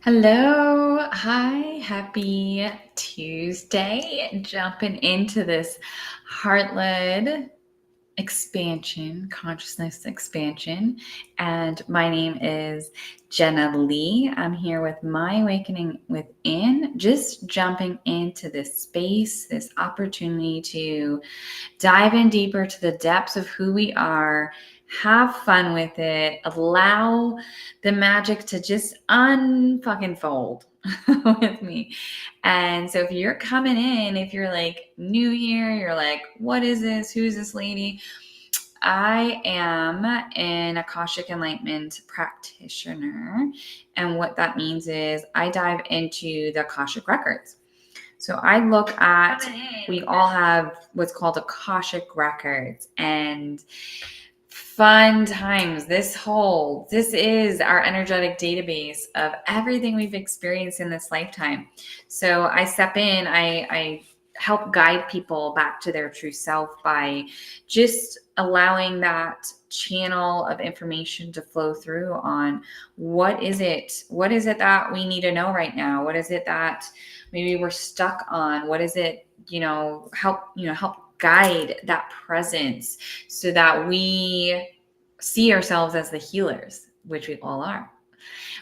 Hello. Hi. Happy Tuesday. Jumping into this heart-led expansion, consciousness expansion. And my name is Jenna Lee. I'm here with My Awakening Within, just jumping into this space, this opportunity to dive in deeper to the depths of who we are, have fun with it, allow the magic to just unfucking fold with me. And so if you're coming in, if you're like new here, you're like, what is this? Who's this lady? I am an Akashic Enlightenment practitioner. And what that means is I dive into the Akashic Records. So I look at, we all have what's called Akashic Records, and fun times. This is our energetic database of everything we've experienced in this lifetime. So I step in, I help guide people back to their true self by just allowing that channel of information to flow through on what is it that we need to know right now, what is it that maybe we're stuck on, what is it, help guide that presence so that we see ourselves as the healers, which we all are.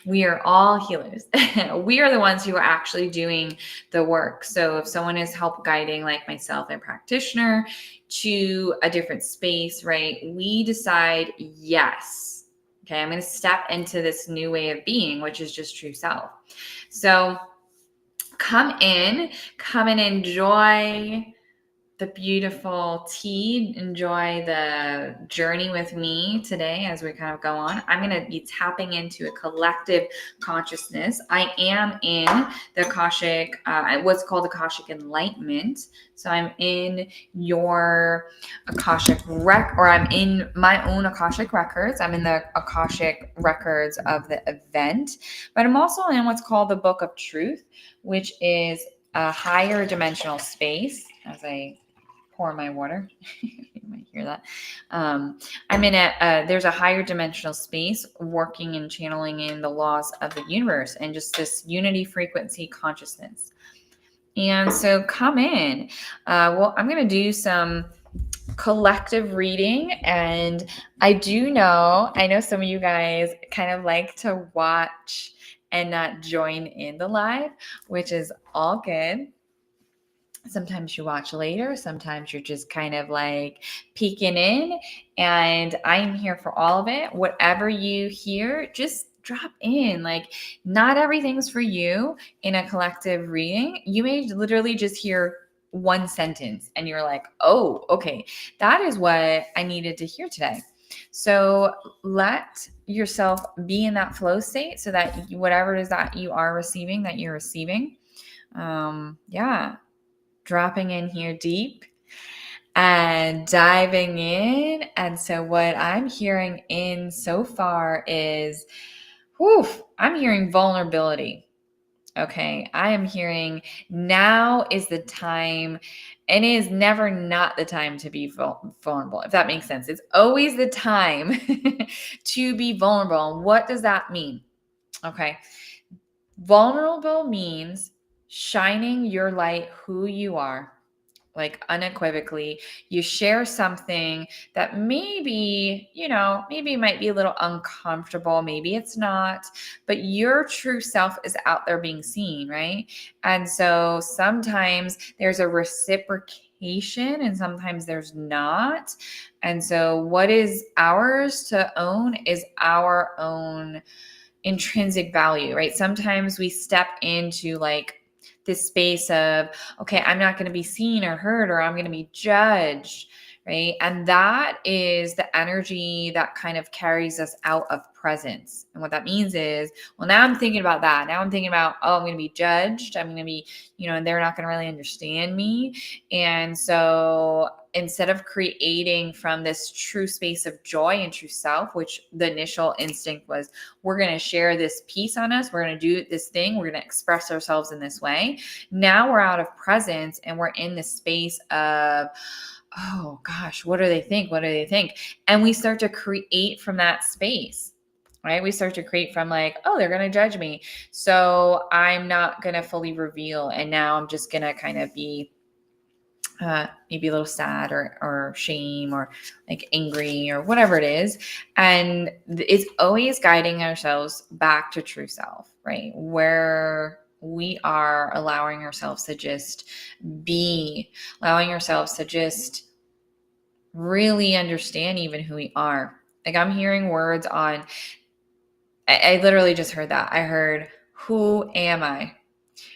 We are all healers. We are the ones who are actually doing the work. So if someone is help guiding, like myself, a practitioner, to a different space, right? We decide, yes, okay, I'm going to step into this new way of being, which is just true self. So come in and enjoy the beautiful tea. Enjoy the journey with me today as we kind of go on. I'm going to be tapping into a collective consciousness. I am in the Akashic, what's called Akashic Enlightenment. So I'm in your Akashic or I'm in my own Akashic Records. I'm in the Akashic Records of the event, but I'm also in what's called the Book of Truth, which is a higher dimensional space. As I pour my water, you might hear that. I'm in there's a higher dimensional space working and channeling in the laws of the universe and just this unity frequency consciousness. And so come in. Well, I'm going to do some collective reading. And I know some of you guys kind of like to watch and not join in the live, which is all good. Sometimes you watch later. Sometimes you're just kind of like peeking in, and I'm here for all of it. Whatever you hear, just drop in. Like, not everything's for you in a collective reading. You may literally just hear one sentence and you're like, oh, okay, that is what I needed to hear today. So let yourself be in that flow state so that whatever it is that you are receiving, that you're receiving. Dropping in here deep and diving in. And so what I'm hearing in so far is, I'm hearing vulnerability. Okay. I am hearing now is the time, and it is never not the time to be vulnerable, if that makes sense. It's always the time to be vulnerable. What does that mean? Okay. Vulnerable means shining your light, who you are, like unequivocally. You share something that maybe might be a little uncomfortable, maybe it's not, but your true self is out there being seen, right? And so sometimes there's a reciprocation and sometimes there's not. And so what is ours to own is our own intrinsic value, right? Sometimes we step into like this space of, okay, I'm not going to be seen or heard, or I'm going to be judged, right? And that is the energy that kind of carries us out of presence. And what that means is, well, now I'm thinking about that. Now I'm thinking about, oh, I'm going to be judged. I'm going to be, and they're not going to really understand me. And so instead of creating from this true space of joy and true self, which the initial instinct was, we're going to share this piece on us, we're going to do this thing, we're going to express ourselves in this way. Now we're out of presence and we're in this space of, oh gosh, what do they think? What do they think? And we start to create from that space. right? We start to create from like, oh, they're going to judge me, so I'm not going to fully reveal. And now I'm just going to kind of be maybe a little sad or shame or like angry or whatever it is. And it's always guiding ourselves back to true self, right? Where we are allowing ourselves to just be, allowing ourselves to just really understand even who we are. Like I'm hearing words on, I literally just heard that. I heard, who am I?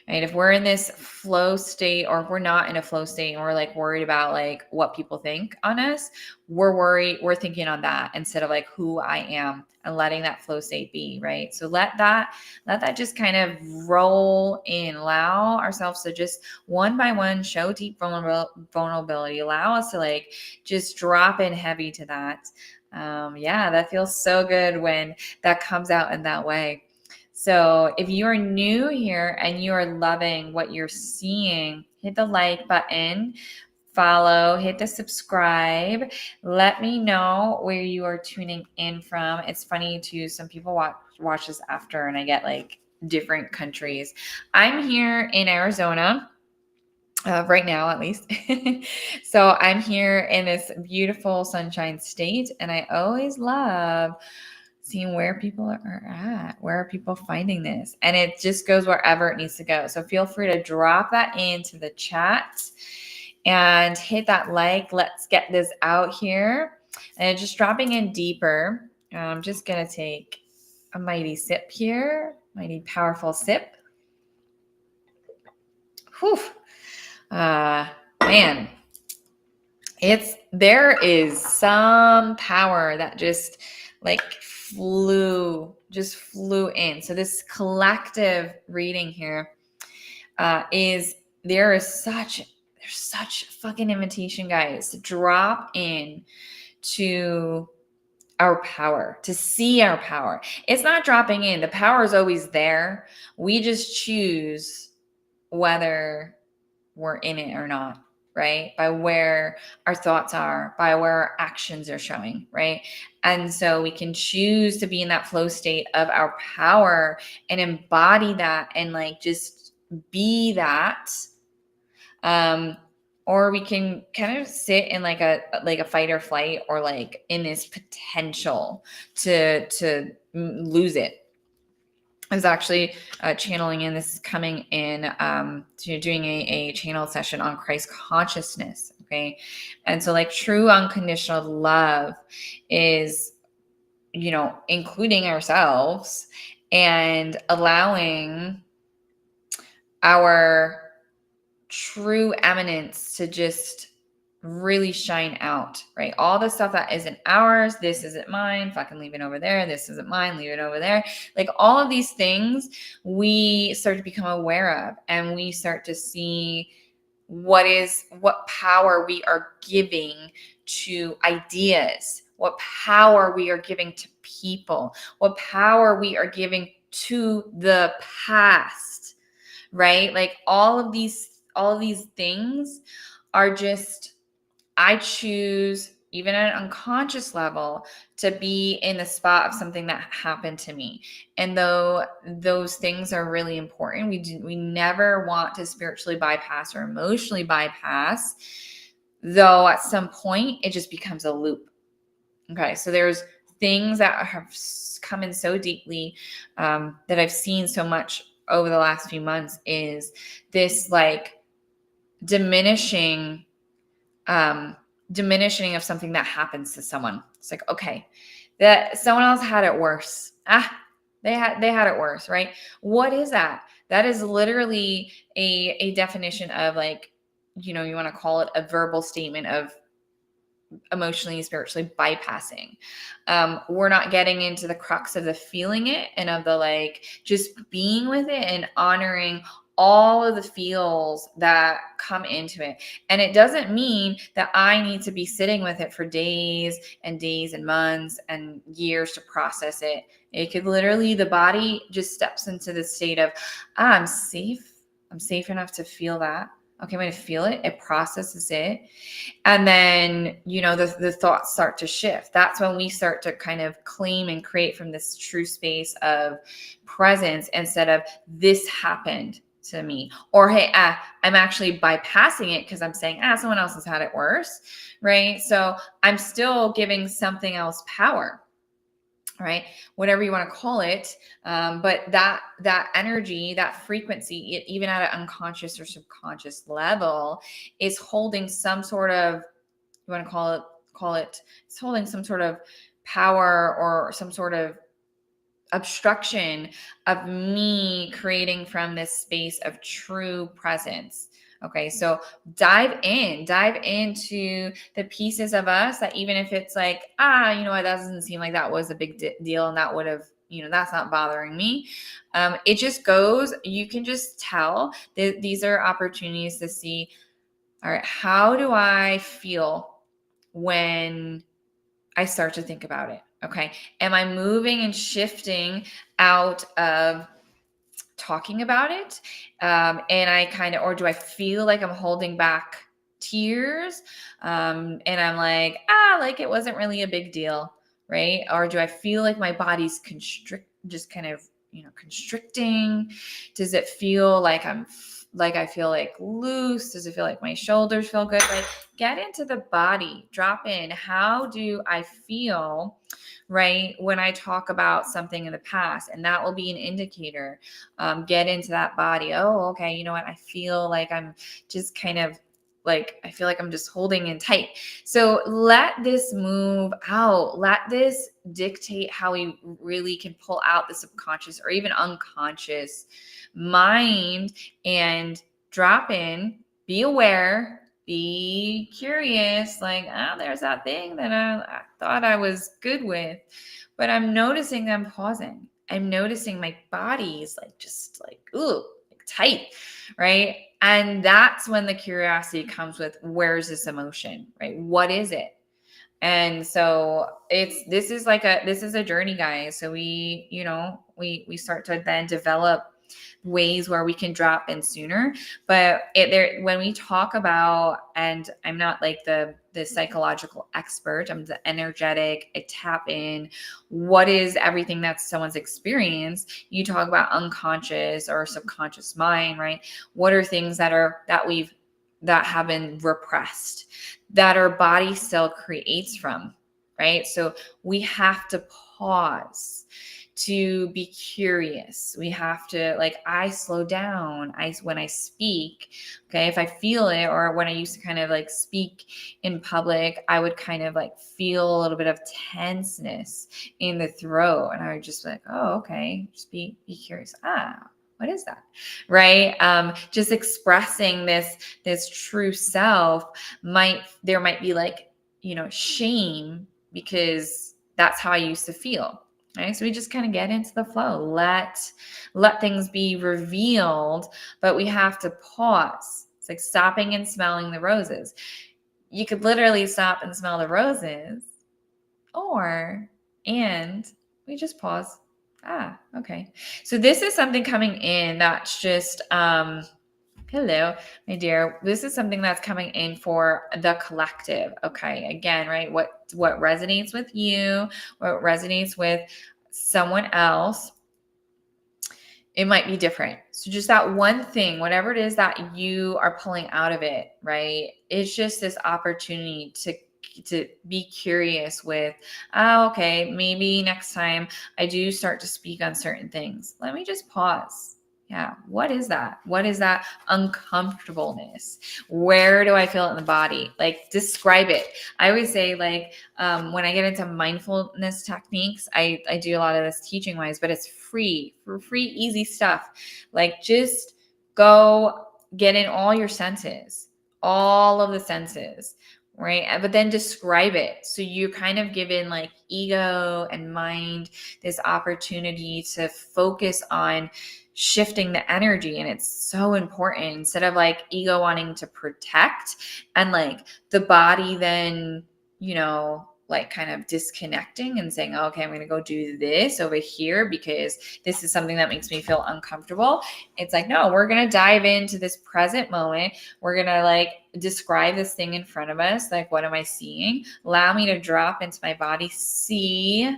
Right? If we're in this flow state, or if we're not in a flow state and we're like worried about like what people think on us, we're thinking on that instead of like who I am, and letting that flow state be, right? So let that just kind of roll in. Allow ourselves to just one by one show deep vulnerability. Allow us to like just drop in heavy to that. Yeah, that feels so good when that comes out in that way. So if you are new here and you are loving what you're seeing, hit the like button, follow, hit the subscribe. Let me know where you are tuning in from. It's funny too, some people watch this after and I get like different countries. I'm here in Arizona. Right now, at least. So I'm here in this beautiful sunshine state, and I always love seeing where people are at. Where are people finding this? And it just goes wherever it needs to go. So feel free to drop that into the chat and hit that like. Let's get this out here. And just dropping in deeper. I'm just going to take a mighty sip here. Mighty powerful sip. Whew. Man, there is some power that just like flew in. So this collective reading here there's such fucking invitation, guys, to drop in to our power, to see our power. It's not dropping in. The power is always there. We just choose whether we're in it or not, right? By where our thoughts are, by where our actions are showing, right? And so we can choose to be in that flow state of our power and embody that and like just be that. Or we can kind of sit in like a fight or flight, or like in this potential to lose it. I was actually channeling in, this is coming in to doing a channel session on Christ consciousness. Okay. And so like true unconditional love is, including ourselves and allowing our true eminence to just really shine out, right? All the stuff that isn't ours, this isn't mine, fucking leave it over there, this isn't mine, leave it over there. Like all of these things we start to become aware of, and we start to see what power we are giving to ideas, what power we are giving to people, what power we are giving to the past, right? Like all of these things are just, I choose, even at an unconscious level, to be in the spot of something that happened to me. And though those things are really important, we never want to spiritually bypass or emotionally bypass, though at some point it just becomes a loop. Okay, so there's things that have come in so deeply that I've seen so much over the last few months, is this like diminishing of something that happens to someone. It's like, okay, that someone else had it worse. They had it worse, right? What is that? That is literally a definition of like, you want to call it a verbal statement of emotionally, spiritually bypassing. We're not getting into the crux of the feeling it and of the like just being with it and honoring all of the feels that come into it. And it doesn't mean that I need to be sitting with it for days and days and months and years to process it. It could literally, the body just steps into the state of, I'm safe enough to feel that. Okay, I'm going to feel it. It processes it. And then, the thoughts start to shift. That's when we start to kind of claim and create from this true space of presence instead of this happened to me. Or, hey, I'm actually bypassing it because I'm saying, someone else has had it worse, right? So I'm still giving something else power. Right, whatever you want to call it, but that energy, that frequency, even at an unconscious or subconscious level, is holding some sort of, you want to call it, it's holding some sort of power or some sort of obstruction of me creating from this space of true presence. Okay, so dive into the pieces of us that, even if it's like, you know what, that doesn't seem like that was a big deal, and that would have, that's not bothering me. It just goes, you can just tell that these are opportunities to see, all right, how do I feel when I start to think about it? Okay. Am I moving and shifting out of talking about it? And I or do I feel like I'm holding back tears? And I'm like it wasn't really a big deal. Right. Or do I feel like my body's just kind of, constricting? Does it feel like I feel like loose? Does it feel like my shoulders feel good? Like, get into the body, drop in. How do I feel, right, when I talk about something in the past? And that will be an indicator. Get into that body. Oh, okay. You know what? I feel like I'm just kind of I feel like I'm just holding in tight. So let this move out. Let this dictate how we really can pull out the subconscious or even unconscious mind and drop in, be aware, be curious, there's that thing that I thought I was good with, but I'm noticing I'm pausing. I'm noticing my body's ooh, tight, right? And that's when the curiosity comes with, where's this emotion, right? What is it? And so this is a journey, guys. So we start to then develop ways where we can drop in sooner. But when we talk about, and I'm not like the psychological expert, I'm the energetic, I tap in, what is everything that's someone's experience. You talk about unconscious or subconscious mind, right? What are things that have been repressed, that our body still creates from, right? So we have to pause to be curious. We have to, I slow down. When I speak, okay, if I feel it, or when I used to kind of speak in public, I would kind of feel a little bit of tenseness in the throat, and I would just be like, oh, okay, just be curious. What is that? Right? Just expressing this true self there might be shame, because that's how I used to feel. Right? So we just kind of get into the flow, let things be revealed, but we have to pause. It's like stopping and smelling the roses. You could literally stop and smell the roses, and we just pause. Okay. So this is something coming in that's just, hello, my dear. This is something that's coming in for the collective. Okay. Again, right? What resonates with you, what resonates with someone else, it might be different. So just that one thing, whatever it is that you are pulling out of it, right? It's just this opportunity to be curious with, okay, maybe next time I do start to speak on certain things, let me just pause. Yeah. What is that? What is that uncomfortableness? Where do I feel it in the body? Describe it. I always say, when I get into mindfulness techniques, I do a lot of this teaching wise, but it's free, easy stuff. Just go get in all your senses, all of the senses, right? But then describe it. So you're kind of given ego and mind this opportunity to focus on shifting the energy. And it's so important, instead of ego wanting to protect and the body then, like kind of disconnecting and saying, oh, okay, I'm going to go do this over here because this is something that makes me feel uncomfortable. It's like, no, we're going to dive into this present moment. We're going to like describe this thing in front of us. Like, what am I seeing? Allow me to drop into my body, see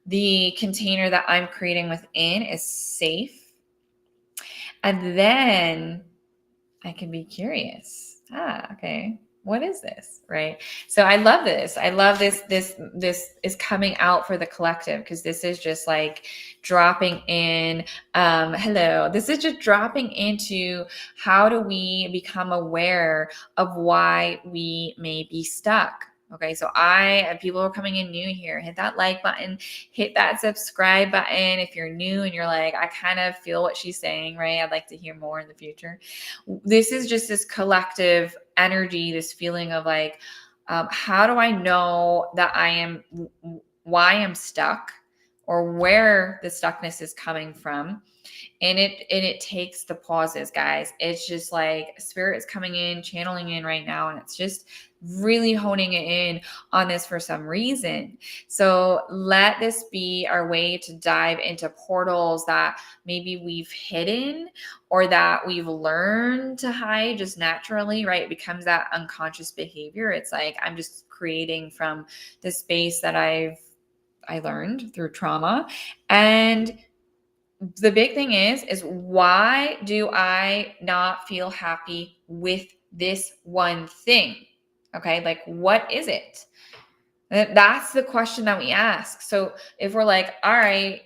the container that I'm creating within is safe. And then I can be curious. Okay. What is this? Right. So I love this. I love this. This is coming out for the collective because this is just like dropping in. Hello. This is just dropping into how do we become aware of why we may be stuck. Okay, so people are coming in new here. Hit that like button, hit that subscribe button. If you're new and you're like, I kind of feel what she's saying, right? I'd like to hear more in the future. This is just this collective energy, this feeling of like, how do I know that why I'm stuck or where the stuckness is coming from? And it takes the pauses, guys. It's just like spirit is coming in, channeling in right now. And it's just really honing it in on this for some reason. So let this be our way to dive into portals that maybe we've hidden or that we've learned to hide just naturally, right? It becomes that unconscious behavior. It's like, I'm just creating from the space that I learned through trauma. And the big thing is why do I not feel happy with this one thing? Okay, like what is it? That's the question that we ask. So if we're like, all right,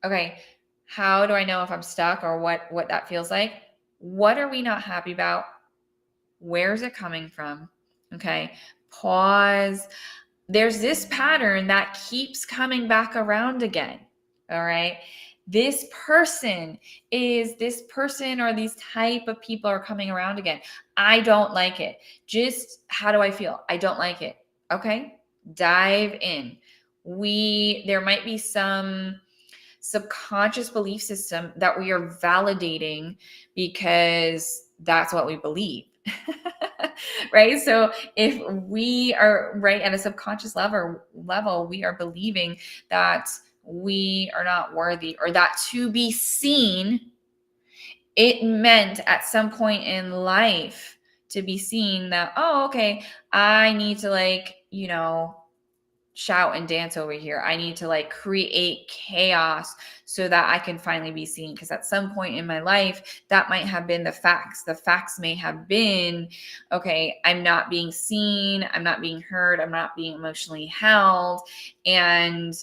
okay, how do I know if I'm stuck or what that feels like? What are we not happy about? Where's it coming from? Okay, pause. There's this pattern that keeps coming back around again. All right. This person or these type of people are coming around again. I don't like it. Just how do I feel? I don't like it. Okay. Dive in. There might be some subconscious belief system that we are validating because that's what we believe. Right? So if we are right at a subconscious level, we are believing that we are not worthy or that to be seen, it meant at some point in life to be seen that, oh, okay, I need to like, shout and dance over here. I need to like create chaos so that I can finally be seen. Because at some point in my life, that might have been the facts. The facts may have been, okay, I'm not being seen. I'm not being heard. I'm not being emotionally held. And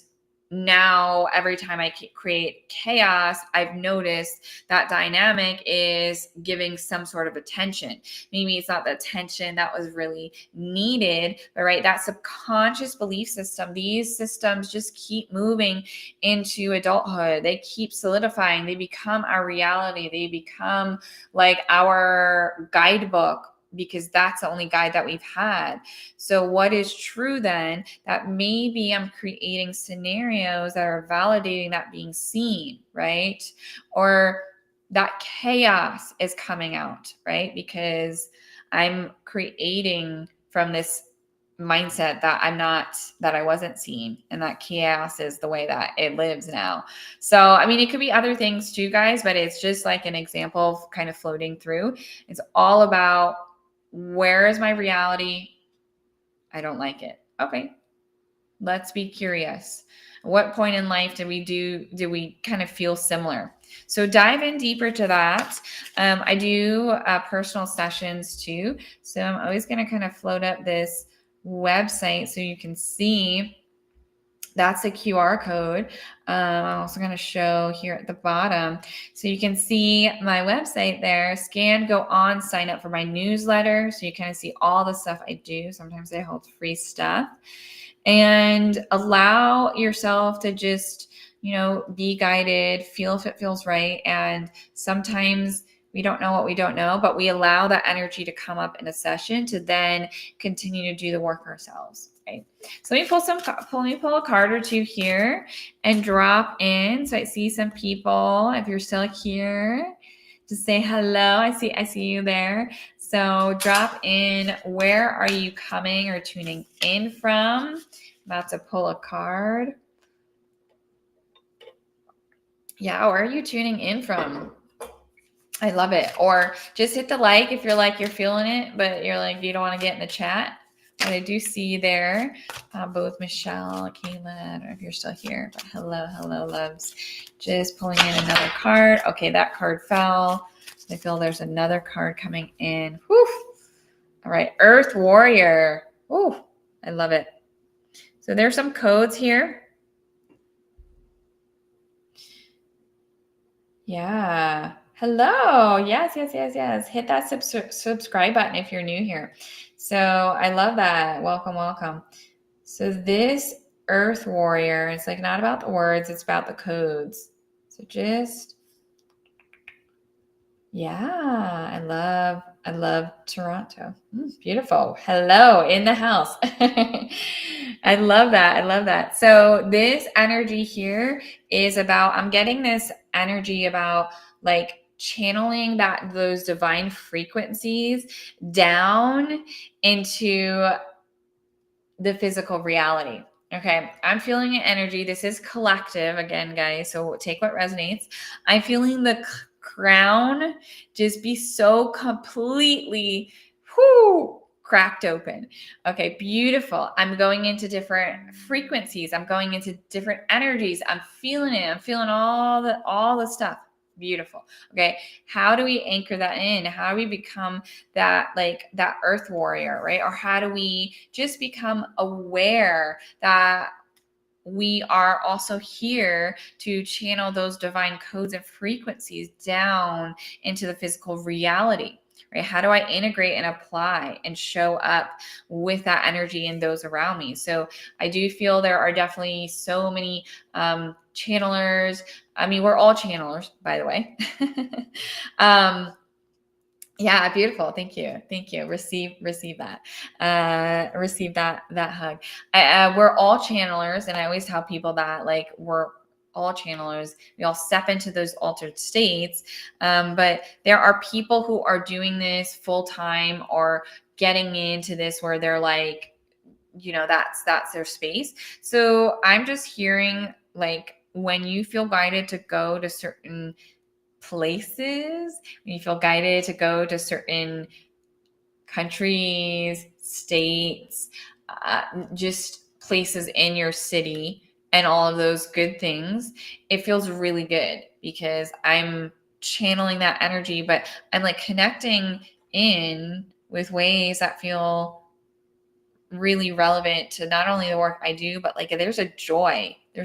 now every time I create chaos, I've noticed that dynamic is giving some sort of attention. Maybe it's not the attention that was really needed, but right, that subconscious belief system, these systems just keep moving into adulthood. They keep solidifying. They become our reality. They become like our guidebook because that's the only guide that we've had. So what is true then? That maybe I'm creating scenarios that are validating that being seen, right? Or that chaos is coming out, right? Because I'm creating from this mindset that I wasn't seen, and that chaos is the way that it lives now. So, I mean, it could be other things too, guys, but it's just like an example of kind of floating through. It's all about, where is my reality? I don't like it. Okay. Let's be curious. What point in life do we kind of feel similar? So dive in deeper to that. I do personal sessions too. So I'm always going to kind of float up this website so you can see. That's a QR code. I'm also going to show here at the bottom. So you can see my website there. Scan, go on, sign up for my newsletter. So you kind of see all the stuff I do. Sometimes I hold free stuff. And allow yourself to just, be guided, feel if it feels right. And sometimes we don't know what we don't know, but we allow that energy to come up in a session to then continue to do the work ourselves. Right. So let me pull a card or two here and drop in. So I see some people. If you're still here, just say hello. I see you there. So drop in, where are you coming or tuning in from? I'm about to pull a card. Yeah, where are you tuning in from? I love it. Or just hit the like if you're feeling it, but you're like, you don't want to get in the chat. But I do see you there. Both Michelle, Kayla, I don't know if you're still here, but hello, loves. Just pulling in another card. Okay, that card fell. I feel there's another card coming in. Whew. All right, Earth Warrior. Whew, I love it. So there's some codes here. Yeah. Hello. Yes. Hit that subscribe button if you're new here. So I love that. Welcome. So this Earth Warrior, it's like not about the words, it's about the codes. So just, yeah, I love Toronto. Beautiful. Hello in the house. I love that. So this energy here is about, I'm getting this energy about like channeling those divine frequencies down into the physical reality. Okay, I'm feeling an energy. This is collective again, guys. So take what resonates. I'm feeling the crown just be so completely cracked open. Okay, beautiful. I'm going into different frequencies. I'm going into different energies. I'm feeling it. I'm feeling all the stuff. Beautiful. Okay, how do we anchor that in? How do we become that earth warrior, right? Or how do we just become aware that we are also here to channel those divine codes and frequencies down into the physical reality, right? How do I integrate and apply and show up with that energy in those around me? So I do feel there are definitely so many channelers. I mean, we're all channelers, by the way. Yeah, beautiful. Thank you. Receive that. Receive that hug. We're all channelers, and I always tell people that like we're all channelers. We all step into those altered states, but there are people who are doing this full time or getting into this where they're like, that's their space. So I'm just hearing like when you feel guided to go to certain places, when you feel guided to go to certain countries, states, just places in your city and all of those good things, it feels really good because I'm channeling that energy, but I'm like connecting in with ways that feel really relevant to not only the work I do, but like there's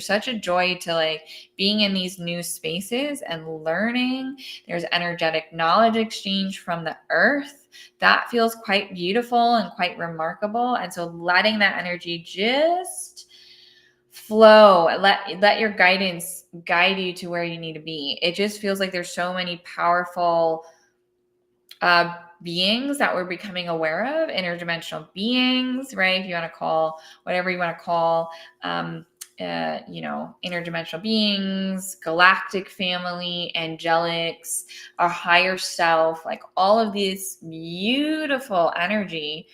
such a joy to like being in these new spaces and learning. There's energetic knowledge exchange from the earth that feels quite beautiful and quite remarkable. And so letting that energy just flow, let your guidance guide you to where you need to be. It just feels like there's so many powerful beings that we're becoming aware of, interdimensional beings, right? If you want to call whatever you want to call, interdimensional beings, galactic family, angelics, our higher self, like all of this beautiful energy.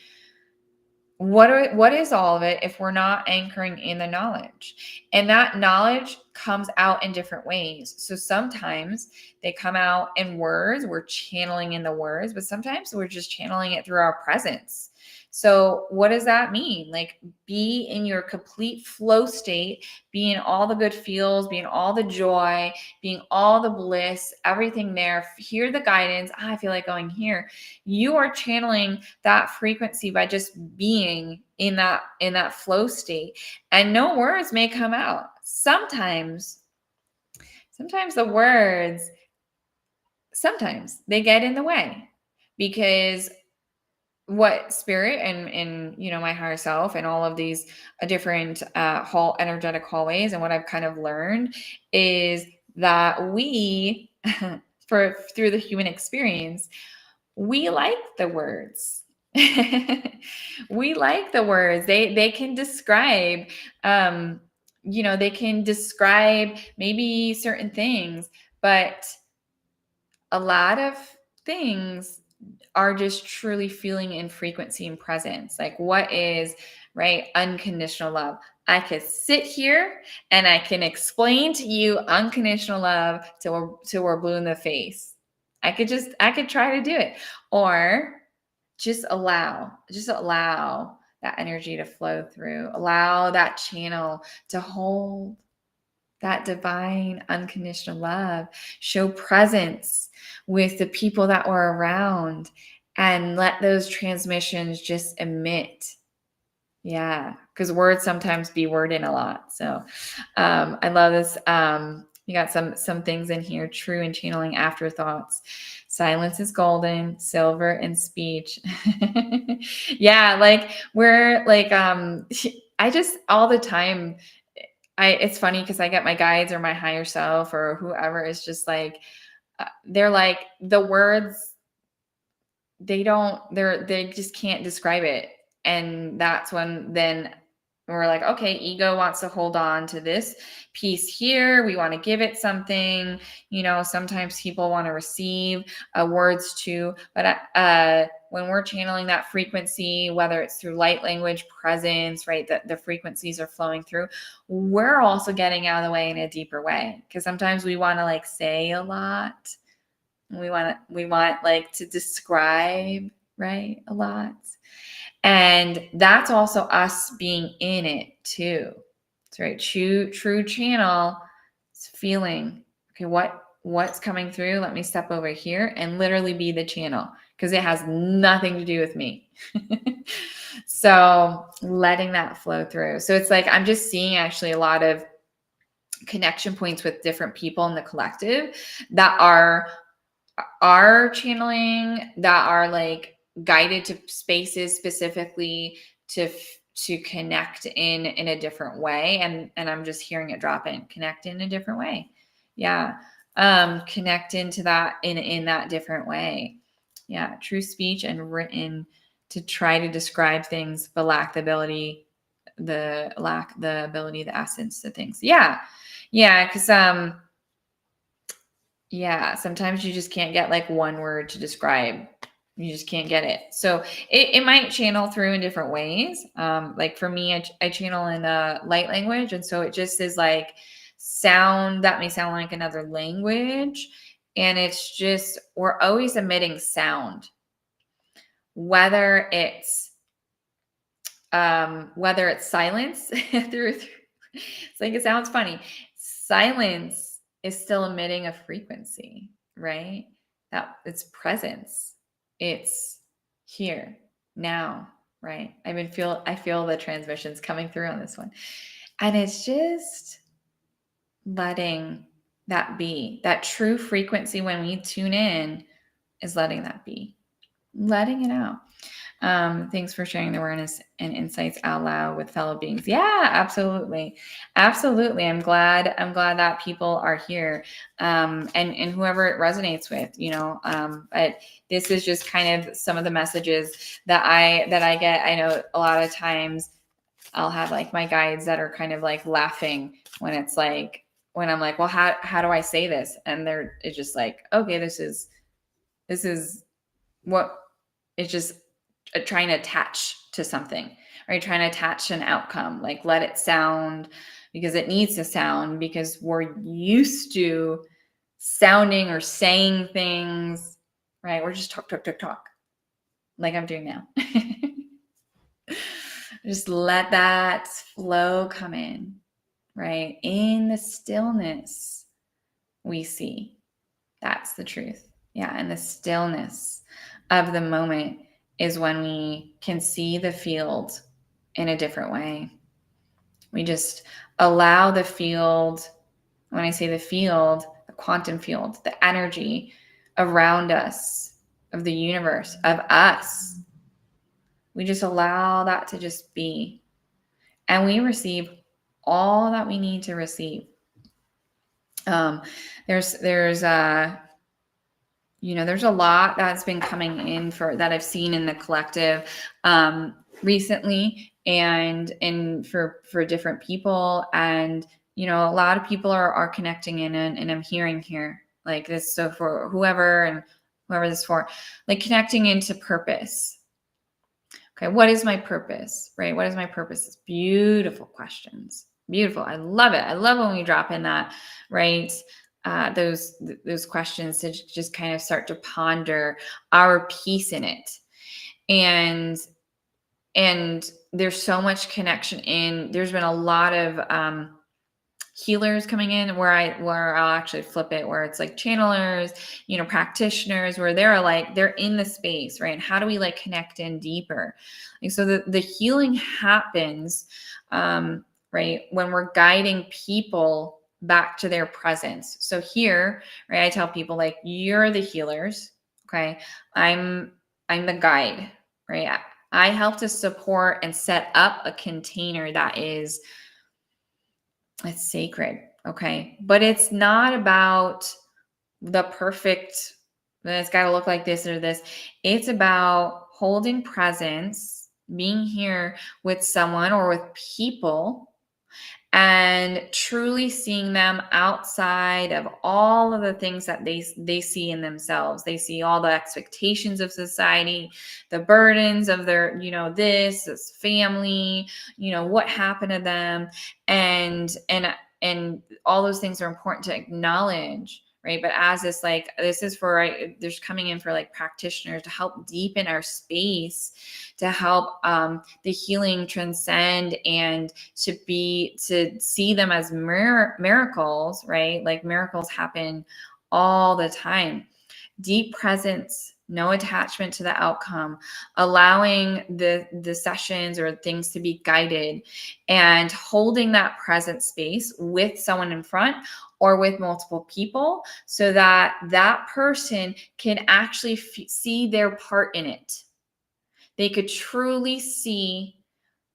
What is all of it if we're not anchoring in the knowledge? And that knowledge comes out in different ways. So sometimes they come out in words, we're channeling in the words, but sometimes we're just channeling it through our presence. So what does that mean? Like be in your complete flow state, be in all the good feels, be in all the joy, being all the bliss, everything there. Hear the guidance. I feel like going here. You are channeling that frequency by just being in that flow state, and no words may come out. Sometimes the words, sometimes they get in the way because what spirit and my higher self and all of these different energetic hallways, and what I've kind of learned is that we through the human experience, we like the words. We like the words. They can describe they can describe maybe certain things, but a lot of things are just truly feeling in frequency and presence. Like, what is, right, unconditional love? I could sit here and I can explain to you unconditional love till we're blue in the face. I could try to do it, or just allow that energy to flow through, allow that channel to hold that divine unconditional love, show presence with the people that were around, and let those transmissions just emit. Yeah, because words sometimes be wording a lot. So I love this. You got some things in here: true and channeling afterthoughts. Silence is golden, silver in speech. Yeah, like we're like I just all the time. It's funny because I get my guides or my higher self or whoever is just like they're like the words they just can't describe it. And that's when then we're like, okay, ego wants to hold on to this piece here. We want to give it something. Sometimes people want to receive words too. But when we're channeling that frequency, whether it's through light language, presence, right, that the frequencies are flowing through, we're also getting out of the way in a deeper way. Because sometimes we want to like say a lot. We want like to describe, right, a lot. And that's also us being in it too. That's right. True channel is feeling, okay, what's coming through? Let me step over here and literally be the channel because it has nothing to do with me. So letting that flow through. So it's like I'm just seeing actually a lot of connection points with different people in the collective that are channeling, that are like guided to spaces specifically to connect in a different way, and I'm just hearing it drop in, connect in a different way. Yeah. Connect into that in that different way. Yeah, true speech and written to try to describe things but lack the ability, the essence to things. Yeah, because yeah, sometimes you just can't get like one word to describe. You just can't get it. So it might channel through in different ways. Like for me, I channel in light language. And so it just is like sound that may sound like another language. And it's just, we're always emitting sound, whether it's silence through, it's like, it sounds funny. Silence is still emitting a frequency, right? That it's presence. It's here now, right? I feel the transmissions coming through on this one. And it's just letting that be. That true frequency when we tune in is letting that be. Letting it out. Thanks for sharing the awareness and insights out loud with fellow beings. Yeah, absolutely. Absolutely. I'm glad that people are here. And whoever it resonates with, but this is just kind of some of the messages that I get. I know a lot of times I'll have like my guides that are kind of like laughing when it's like, when I'm like, well, how do I say this? And it's just like, okay, this is what it's just trying to attach to something, right? Trying to attach an outcome, like let it sound because it needs to sound, because we're used to sounding or saying things, right? We're just talk, like I'm doing now. Just let that flow come in, right? In the stillness, we see. That's the truth. Yeah. And the stillness of the moment is when we can see the field in a different way. We just allow the field, when I say the field, the quantum field, the energy around us, of the universe, of us, we just allow that to just be. And we receive all that we need to receive. There's there's a lot that's been coming in that I've seen in the collective recently, and for different people, and a lot of people are connecting in, and I'm hearing here like this. So for whoever whoever this is for, like connecting into purpose. Okay, what is my purpose, right? What is my purpose? It's beautiful questions. Beautiful. I love it. I love when we drop in that, right? Those questions to just kind of start to ponder our piece in it. And there's so much connection there's been a lot of healers coming in where I'll actually flip it, where it's like channelers, practitioners, where they're in the space, right? How do we like connect in deeper? And so the healing happens, right, when we're guiding people back to their presence. So here, right, I tell people like, you're the healers, okay? I'm the guide, right? I help to support and set up a container it's sacred, okay? But it's not about the perfect, it's got to look like this or this. It's about holding presence, being here with someone or with people, and truly seeing them outside of all of the things that they see in themselves. They see all the expectations of society, the burdens of their, this family, what happened to them, and all those things are important to acknowledge, right? But as this is for, right, there's coming in for like practitioners to help deepen our space, to help the healing transcend, and to see them as miracles, right? Like miracles happen all the time. Deep presence, no attachment to the outcome, allowing the sessions or things to be guided, and holding that present space with someone in front or with multiple people, so that that person can actually see their part in it. They could truly see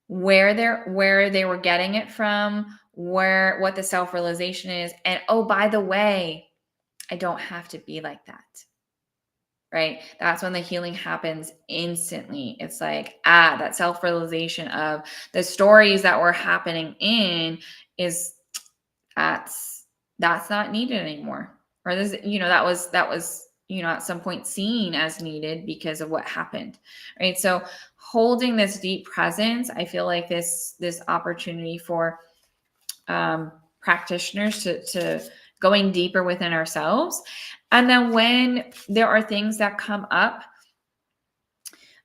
where they were getting it from, what the self-realization is, and oh, by the way, I don't have to be like that. Right? That's when the healing happens instantly. It's like, that self-realization of the stories that were happening that's not needed anymore. Or this, that was, at some point seen as needed because of what happened. Right? So holding this deep presence, I feel like this opportunity for practitioners to going deeper within ourselves. And then when there are things that come up,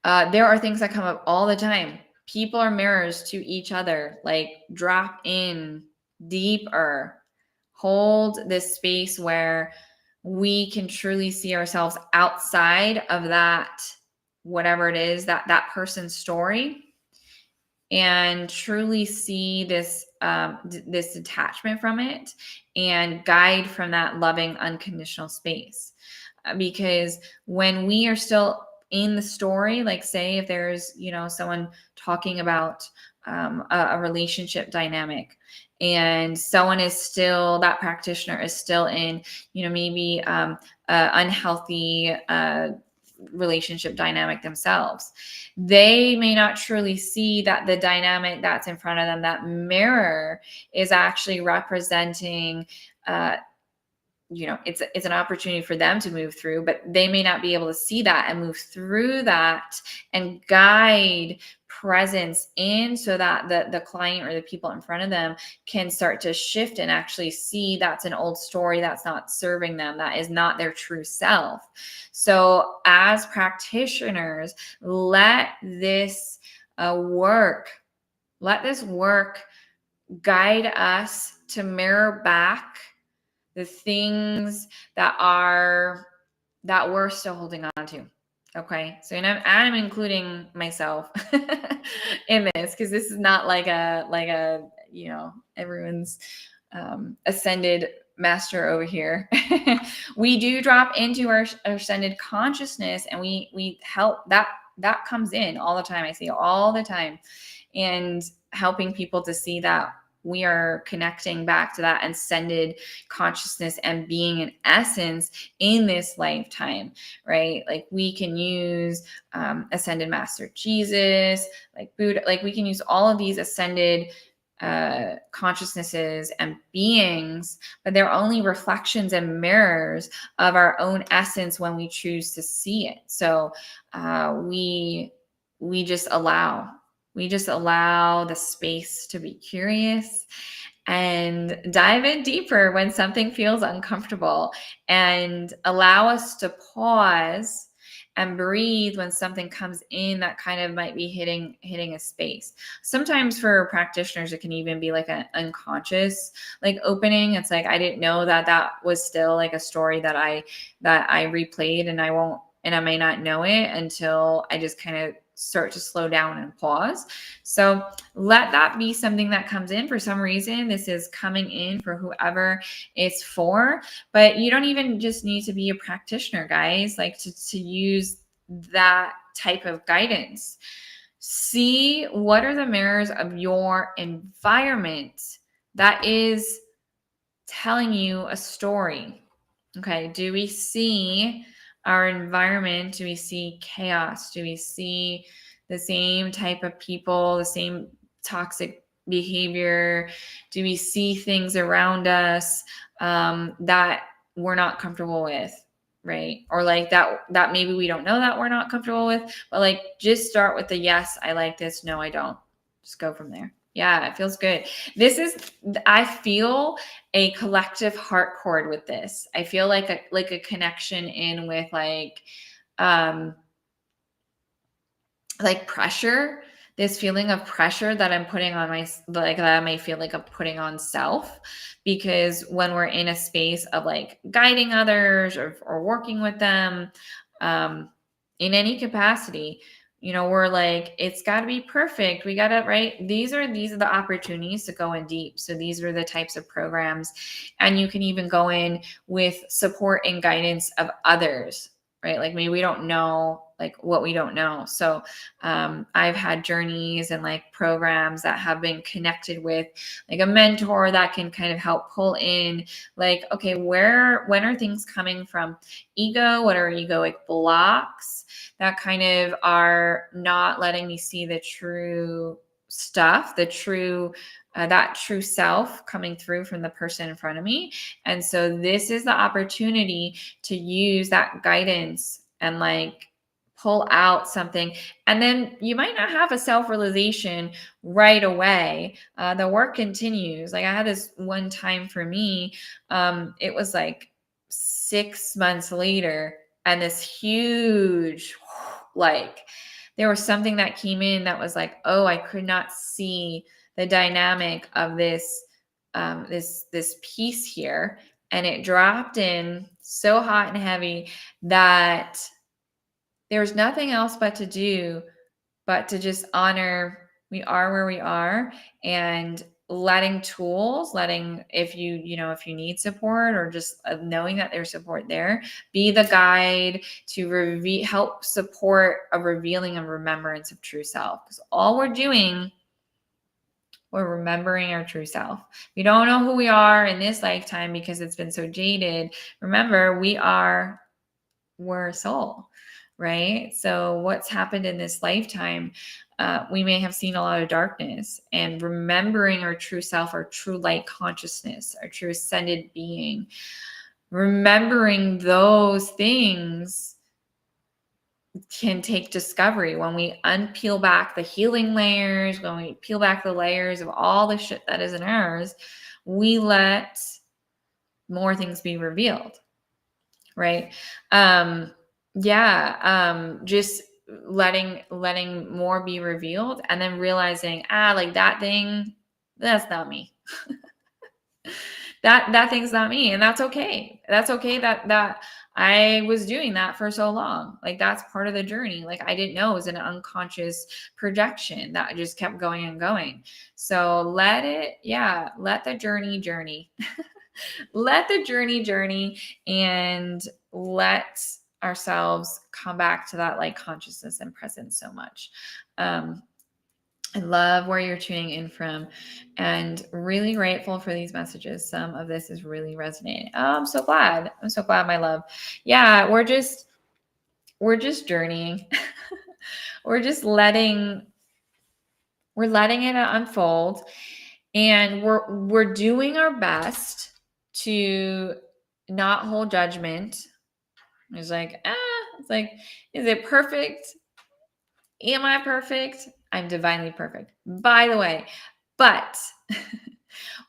all the time. People are mirrors to each other. Like, drop in deeper, hold this space where we can truly see ourselves outside of that, whatever it is, that person's story, and truly see this this detachment from it, and guide from that loving unconditional space. Because when we are still in the story, like say if there's someone talking about a relationship dynamic, and that practitioner is still in maybe unhealthy relationship dynamic themselves, they may not truly see that the dynamic that's in front of them, that mirror, is actually representing it's an opportunity for them to move through, but they may not be able to see that and move through that and guide presence in, so that the client or the people in front of them can start to shift and actually see that's an old story that's not serving them, that is not their true self. So as practitioners, let this work guide us to mirror back the things that we're still holding on to. Okay. So, and I'm including myself in this, because this is not like a everyone's ascended master over here. We do drop into our ascended consciousness, and we help that comes in all the time. I see it all the time, and helping people to see that we are connecting back to that ascended consciousness and being in essence in this lifetime, right? Like we can use ascended master Jesus, like Buddha, like we can use all of these ascended consciousnesses and beings, but they're only reflections and mirrors of our own essence when we choose to see it. So we just allow. We just allow the space to be curious and dive in deeper when something feels uncomfortable, and allow us to pause and breathe when something comes in that kind of might be hitting a space. Sometimes for practitioners, it can even be like an unconscious like opening. It's like, I didn't know that was still like a story that I replayed, and I may not know it until I just kind of start to slow down and pause. So let that be something that comes in. For some reason, this is coming in for whoever it's for, but you don't even just need to be a practitioner, guys, like to use that type of guidance. See what are the mirrors of your environment that is telling you a story. Okay, do we see our environment? Do we see chaos? Do we see the same type of people, the same toxic behavior? Do we see things around us that we're not comfortable with? Right? Or like that maybe we don't know that we're not comfortable with, but like just start with the yes, I like this, no, I don't. Just go from there. Yeah, it feels good. I feel a collective heart chord with this. I feel like a connection in with um pressure, this feeling of pressure that I'm putting on that I may feel like I'm putting on self, because when we're in a space of like guiding others or working with them, in any capacity, we're like, it's got to be perfect. We got to, right. These are the opportunities to go in deep. So these are the types of programs, and you can even go in with support and guidance of others, right? Like maybe we don't know like what we don't know. So I've had journeys and like programs that have been connected with like a mentor that can kind of help pull in like, okay, when are things coming from ego? What are egoic blocks that kind of are not letting me see the true stuff, the true that true self coming through from the person in front of me. And so this is the opportunity to use that guidance and like pull out something. And then you might not have a self-realization right away. The work continues. Like I had this one time for me, it was like 6 months later, and this huge, like there was something that came in that was like, oh, I could not see the dynamic of this, this piece here. And it dropped in so hot and heavy that there was nothing else but to just honor we are where we are, and letting if you need support, or just knowing that there's support there, be the guide to help support a revealing and remembrance of true self. Because all we're remembering our true self. We don't know who we are in this lifetime because it's been so jaded. Remember, we're a soul, right? So what's happened in this lifetime, we may have seen a lot of darkness, and remembering our true self, our true light consciousness, our true ascended being, remembering those things can take discovery. When we unpeel back the healing layers, when we peel back the layers of all the shit that isn't ours, we let more things be revealed, right? Just letting more be revealed, and then realizing, like that thing, that's not me. that thing's not me, and that's okay. That's okay that I was doing that for so long. Like that's part of the journey. Like I didn't know it was an unconscious projection that just kept going and going. So let the journey. Let the journey, and let ourselves come back to that like consciousness and presence so much. I love where you're tuning in from, and really grateful for these messages. Some of this is really resonating. Oh, I'm so glad, my love. Yeah, we're just journeying. we're letting it unfold. And we're doing our best to not hold judgment. It's like, is it perfect? Am I perfect? I'm divinely perfect, by the way. But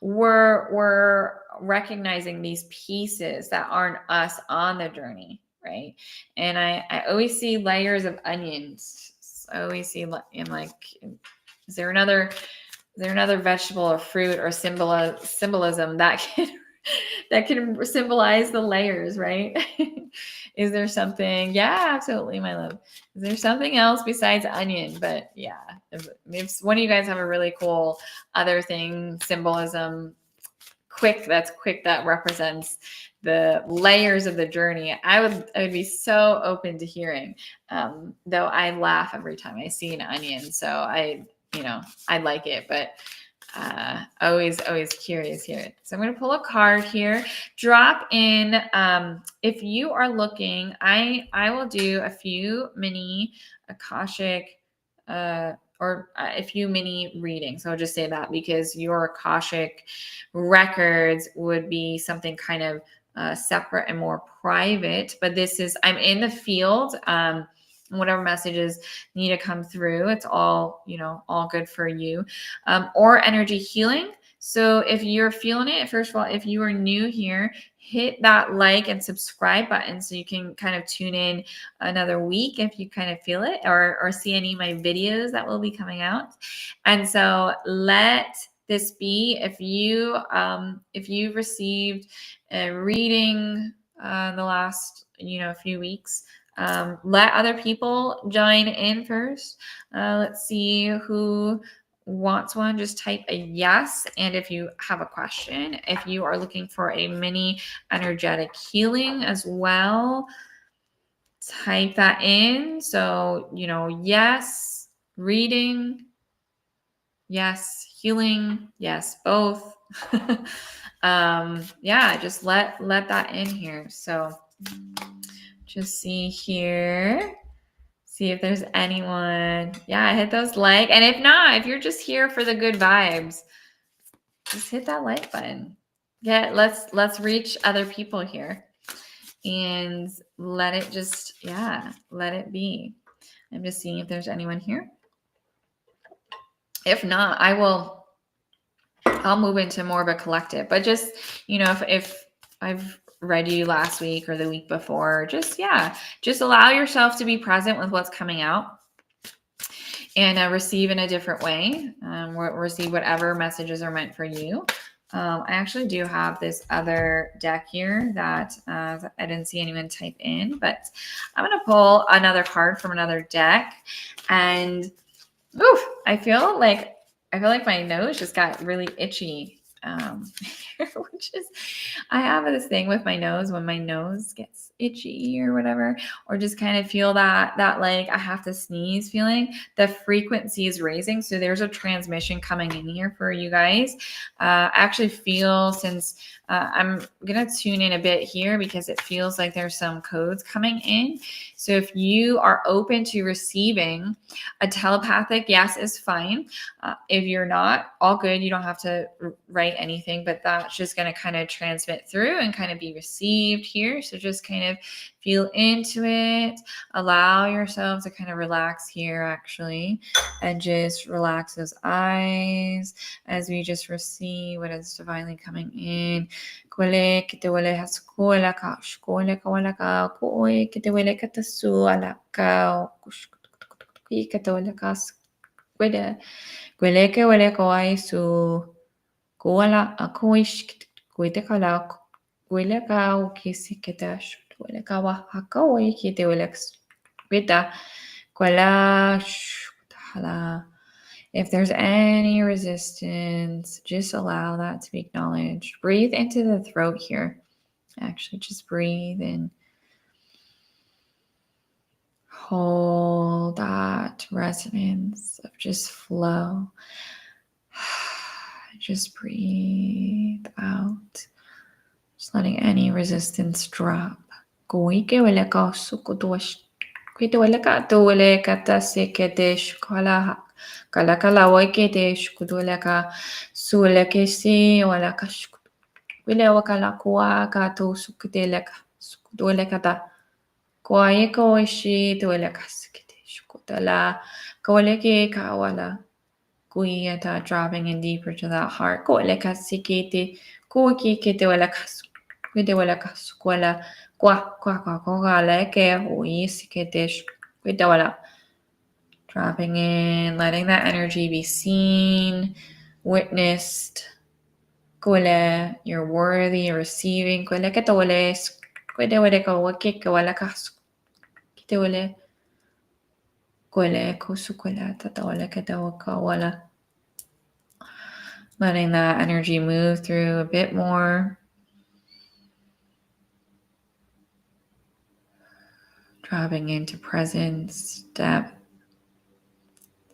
we're recognizing these pieces that aren't us on the journey, right? And I always see layers of onions. I always see, I'm like, is there another vegetable or fruit or symbolism that can symbolize the layers, right? Is there something? Yeah, absolutely, my love. Is there something else besides onion? But yeah, if one of you guys have a really cool other thing, symbolism, that represents the layers of the journey, I would be so open to hearing. Though I laugh every time I see an onion, so I like it, but always curious here. So I'm going to pull a card here. Drop in. If you are looking, I will do a few mini Akashic or a few mini readings. I'll just say that because your Akashic records would be something kind of separate and more private. But this is, I'm in the field. Whatever messages need to come through, it's all, all good for you. Or energy healing. So if you're feeling it, first of all, if you are new here, hit that like and subscribe button so you can kind of tune in another week if you kind of feel it, or see any of my videos that will be coming out. And so let this be, if you've received a reading in the last few weeks, let other people join in first. Let's see who wants one. Just type a yes. And if you have a question, if you are looking for a mini energetic healing as well, type that in. So, yes, reading, yes, healing, yes, both. Yeah, just let that in here. So just see here. See if there's anyone. Yeah, hit those like. And if not, if you're just here for the good vibes, just hit that like button. Yeah, let's reach other people here. And let it be. I'm just seeing if there's anyone here. If not, I'll move into more of a collective. But just, if I've read you last week or the week before, just allow yourself to be present with what's coming out and receive in a different way. Receive whatever messages are meant for you. I actually do have this other deck here that I didn't see anyone type in, but I'm going to pull another card from another deck. And I feel like my nose just got really itchy. Which is, I have this thing with my nose when my nose gets itchy or whatever, or just kind of feel that like I have to sneeze feeling, the frequency is raising. So there's a transmission coming in here for you guys. I actually feel, since I'm going to tune in a bit here because it feels like there's some codes coming in. So if you are open to receiving a telepathic, yes, is fine. If you're not, all good. You don't have to write anything, but that's just going to kind of transmit through and kind of be received here. So just kind of feel into it. Allow yourself to kind of relax here, actually, and just relax those eyes as we just receive what is divinely coming in. Gweleke weleke waisu kuala akoish gwedekala gweleka ukisiketash gweleka wahaka waikite welex gweda gwala hala. If there's any resistance, just allow that to be acknowledged. Breathe into the throat here. Actually, just breathe in. Hold that resonance of just flow. Just breathe out. Just letting any resistance drop. Kalakala waikete shukuduleka suleke si walaka wile wakala kua kato sukudeleka sukuduleka da koayeko ishi dueleka sikete shukudala kawaleke kawala kuiata dropping in deeper to that heart koaleka sikete kuikete walaka sukide walaka sukwala kwa leke hui sikete shukide wala dropping in, letting that energy be seen, witnessed. Kule, you're worthy, you're receiving. Kule ketole, kwede wede ko wakike wala kas. Kite wale, kule kosukwala tatawala ketawaka wala. Letting that energy move through a bit more. Dropping into presence, depth.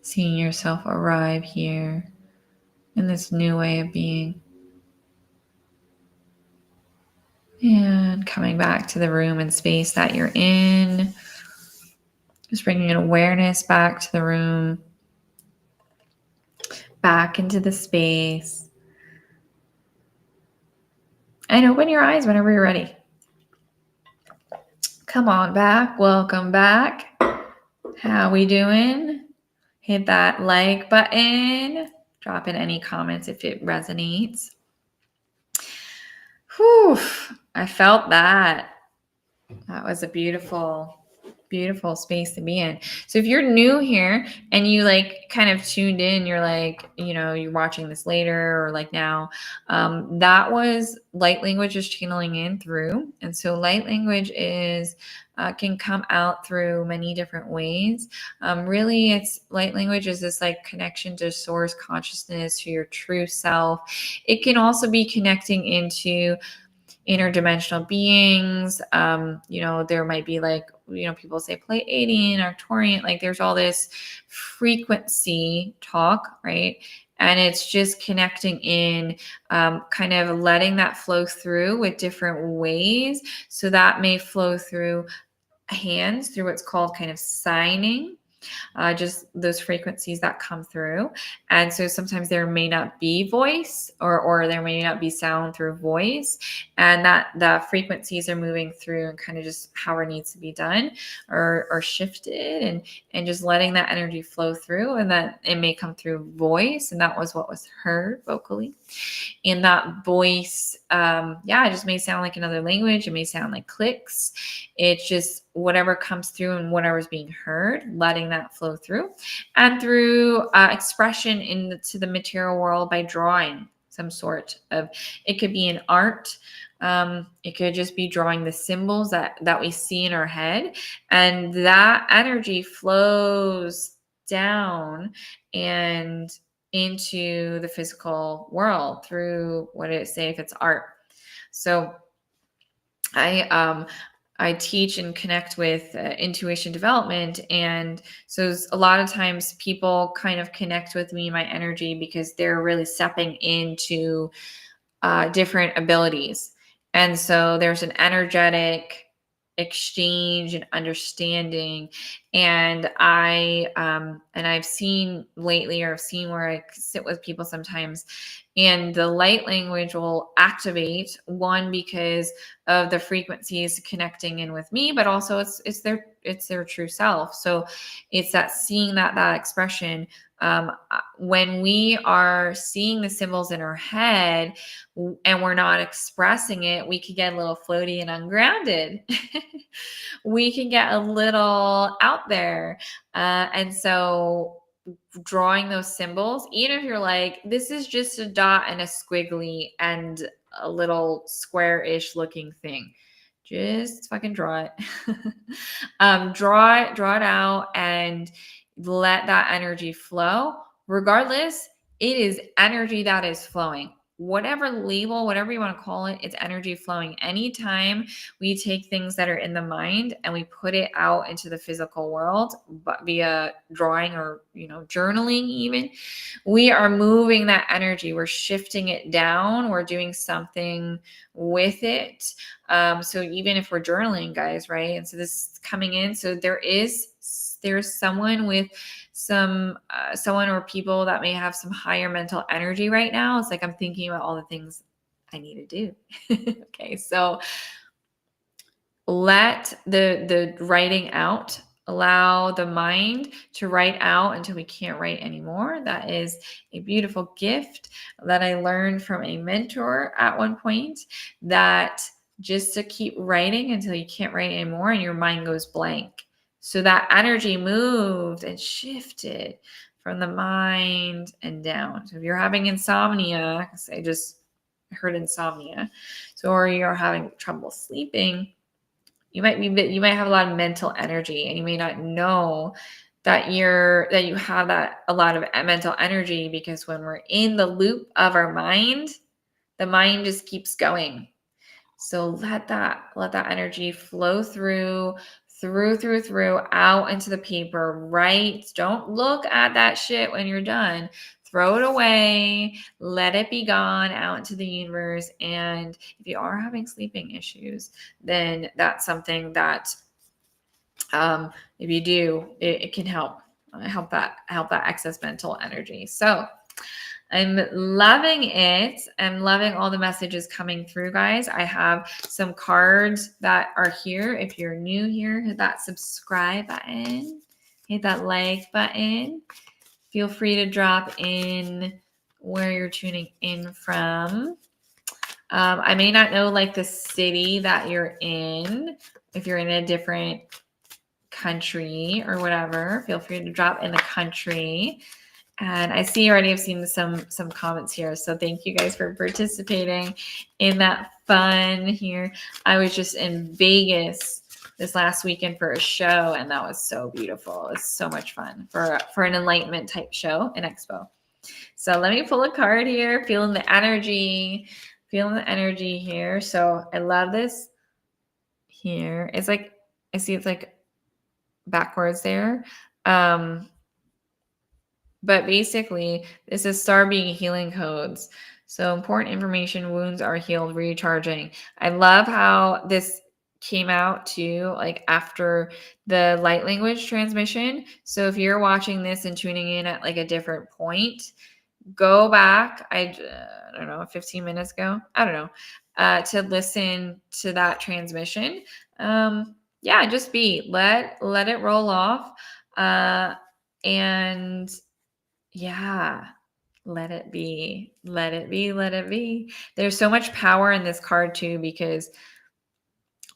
Seeing yourself arrive here in this new way of being. And coming back to the room and space that you're in. Just bringing an awareness back to the room. Back into the space. And open your eyes whenever you're ready. Come on back. Welcome back. How we doing? Hit that like button. Drop in any comments if it resonates. Whew. I felt that. That was a beautiful space to be in. So if you're new here and you like kind of tuned in, you're like, you're watching this later or like now, that was light language is channeling in through. And so light language is can come out through many different ways. Really, it's light language is this like connection to source consciousness, to your true self. It can also be connecting into interdimensional beings. There might be like, people say Pleiadian, Arcturian, like there's all this frequency talk, right? And it's just connecting in, kind of letting that flow through with different ways. So that may flow through hands, through what's called kind of signing. Just those frequencies that come through. And so sometimes there may not be voice or there may not be sound through voice, and that the frequencies are moving through and kind of just how it needs to be done or shifted and just letting that energy flow through, and that it may come through voice. And that was what was heard vocally. In that voice, it just may sound like another language. It may sound like clicks. It's just whatever comes through and whatever's being heard, letting that flow through. And through expression into the material world by drawing some sort of, it could be an art. It could just be drawing the symbols that we see in our head. And that energy flows down and into the physical world through if it's art. So I teach and connect with intuition development. And so a lot of times people kind of connect with me, my energy, because they're really stepping into different abilities. And so there's an energetic exchange and understanding. And I've seen lately, or I've seen where I sit with people sometimes, and the light language will activate, one, because of the frequencies connecting in with me, but also it's their true self. So it's that seeing that expression. When we are seeing the symbols in our head and we're not expressing it, we could get a little floaty and ungrounded. We can get a little out there. And so drawing those symbols, even if you're like, this is just a dot and a squiggly and a little square-ish looking thing, just fucking draw it. Draw it out and let that energy flow. Regardless, it is energy that is flowing. Whatever label, whatever you want to call it, it's energy flowing. Anytime we take things that are in the mind and we put it out into the physical world, but via drawing or journaling even, we are moving that energy. We're shifting it down. We're doing something with it. So even if we're journaling, guys, right? And so this is coming in. So there's someone with someone or people that may have some higher mental energy right now. It's like I'm thinking about all the things I need to do. Okay, so let the writing out, allow the mind to write out until we can't write anymore. That is a beautiful gift that I learned from a mentor at one point, that just to keep writing until you can't write anymore and your mind goes blank. So that energy moved and shifted from the mind and down. So if you're having insomnia, I just heard insomnia, so, or you're having trouble sleeping, you might have a lot of mental energy, and you may not know that you have that a lot of mental energy, because when we're in the loop of our mind, the mind just keeps going. So let that energy flow through out into the paper. Right? Don't look at that shit when you're done. Throw it away. Let it be gone out into the universe. And if you are having sleeping issues, then that's something that, if you do, it can help that excess mental energy. So I'm loving it. I'm loving all the messages coming through, guys. I have some cards that are here. If you're new here, hit that subscribe button, hit that like button. Feel free to drop in where you're tuning in from. I may not know like the city that you're in. If you're in a different country or whatever, feel free to drop in the country. And I see already, I've seen some comments here. So thank you guys for participating in that fun here. I was just in Vegas this last weekend for a show, and that was so beautiful. It's so much fun for an enlightenment type show, an expo. So let me pull a card here, feeling the energy here. So I love this here. It's like, I see it's like backwards there. But basically, this is star being healing codes. So important information, wounds are healed, recharging. I love how this came out too, like after the light language transmission. So if you're watching this and tuning in at like a different point, go back, I don't know, 15 minutes ago, I don't know, to listen to that transmission. Yeah, just let it roll off. And yeah, let it be. There's so much power in this card too, because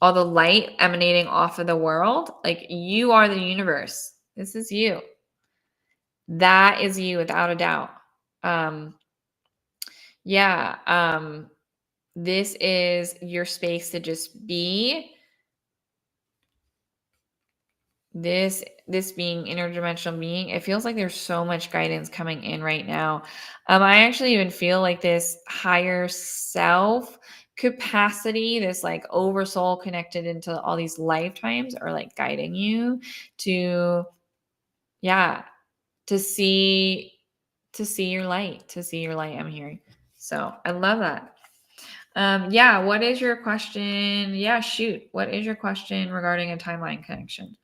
all the light emanating off of the world, like you are the universe. This is you. That is you without a doubt. This is your space to just be. This being, interdimensional being, it feels like there's so much guidance coming in right now. I actually even feel like this higher self capacity, this like oversoul connected into all these lifetimes, are like guiding you to, to see your light, I'm hearing. So I love that. What is your question? Yeah, shoot. What is your question regarding a timeline connection?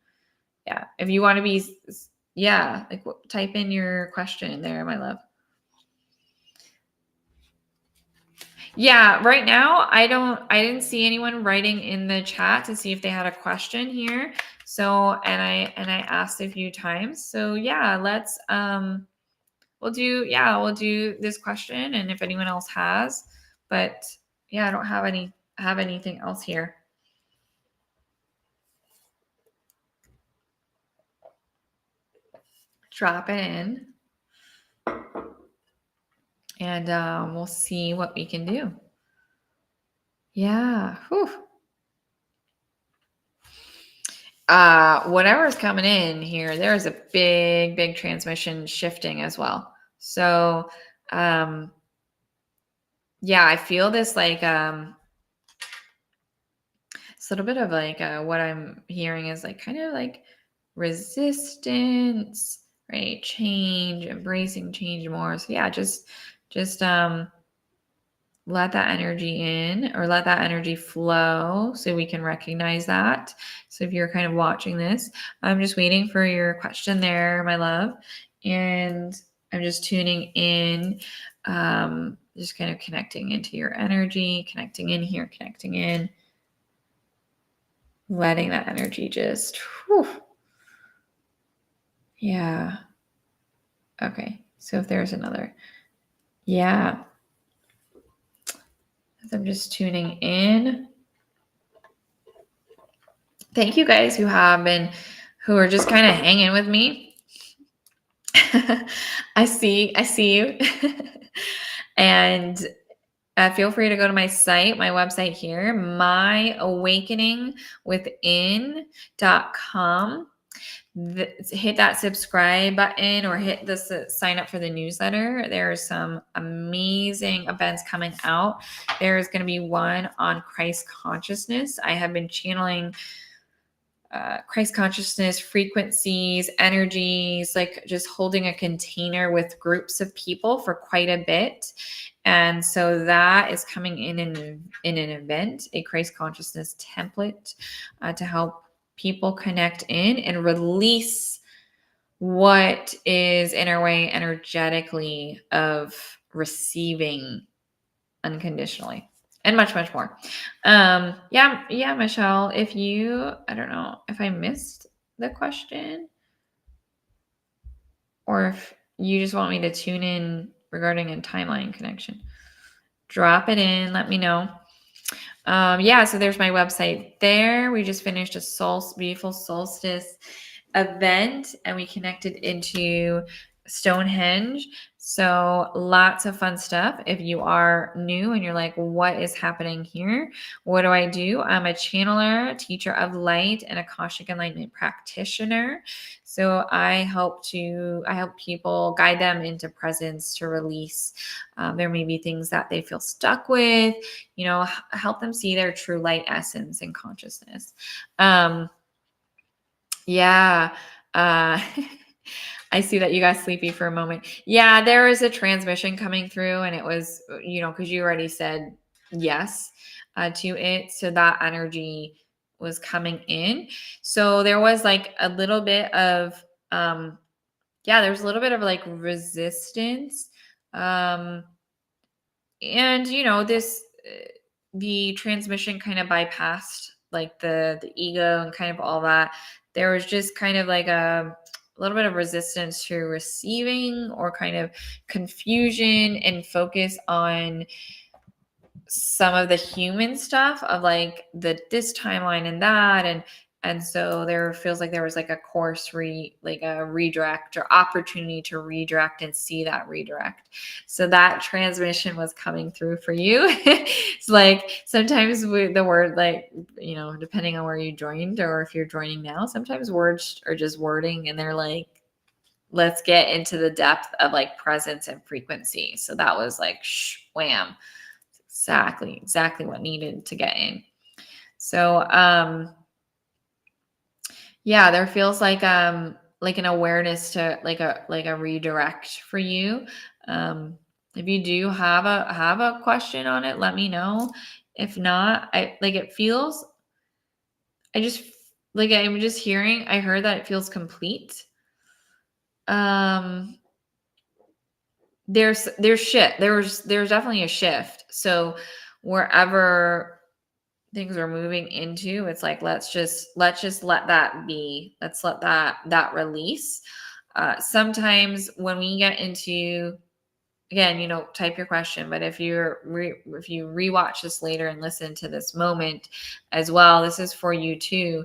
Yeah, if you want to be, like type in your question there, my love. Yeah, right now I didn't see anyone writing in the chat to see if they had a question here. So, and I asked a few times. So yeah, let's we'll do this question, and if anyone else has, but yeah, I don't have anything else here. Drop it in, and we'll see what we can do. Yeah. Whew. Whatever's coming in here, there's a big transmission shifting as well. So, I feel this like, it's a little bit of like, what I'm hearing is like kind of like resistance, right? Change, embracing change more. So yeah, just let that energy in, or let that energy flow so we can recognize that. So if you're kind of watching this, I'm just waiting for your question there, my love. And I'm just tuning in, just kind of connecting into your energy, connecting in here, connecting in, letting that energy just, whew. Yeah. Okay. So if there's another, yeah. I'm just tuning in. Thank you guys who are just kind of hanging with me. I see you. And feel free to go to my site, my website here, myawakeningwithin.com. Hit that subscribe button or hit the sign up for the newsletter. There are some amazing events coming out. There's going to be one on Christ consciousness. I have been channeling Christ consciousness frequencies, energies, like just holding a container with groups of people for quite a bit. And so that is coming in an event, a Christ consciousness template to help people connect in and release what is in our way energetically of receiving unconditionally. And much, much more. Yeah, Michelle, I don't know if I missed the question or if you just want me to tune in regarding a timeline connection. Drop it in, let me know. So there's my website there. We just finished a beautiful solstice event and we connected into Stonehenge. So lots of fun stuff. If you are new and you're like, what is happening here? What do I do? I'm a channeler, teacher of light, and Akashic Enlightenment practitioner. So I help people, guide them into presence to release. There may be things that they feel stuck with, help them see their true light essence and consciousness. Yeah. I see that you got sleepy for a moment. Yeah, there was a transmission coming through and it was, because you already said yes to it. So that energy was coming in. So there was like a little bit of, there was a little bit of like resistance. And, the transmission kind of bypassed like the ego and kind of all that. There was just kind of like a little bit of resistance to receiving or kind of confusion and focus on some of the human stuff of like this timeline and that. And so there feels like there was like a a redirect or opportunity to redirect and see that redirect. So that transmission was coming through for you. It's like sometimes the word, like, depending on where you joined or if you're joining now, sometimes words are just wording and they're like, let's get into the depth of like presence and frequency. So that was like, wham. Exactly what needed to get in. So, there feels like an awareness to like a redirect for you. If you do have a question on it, let me know. If not, I'm just hearing, I heard that it feels complete. There's definitely a shift. So wherever things are moving into, it's like, let's just let that be. Let's let that release. Sometimes when we get into, again, type your question, but if you rewatch this later and listen to this moment as well, this is for you too.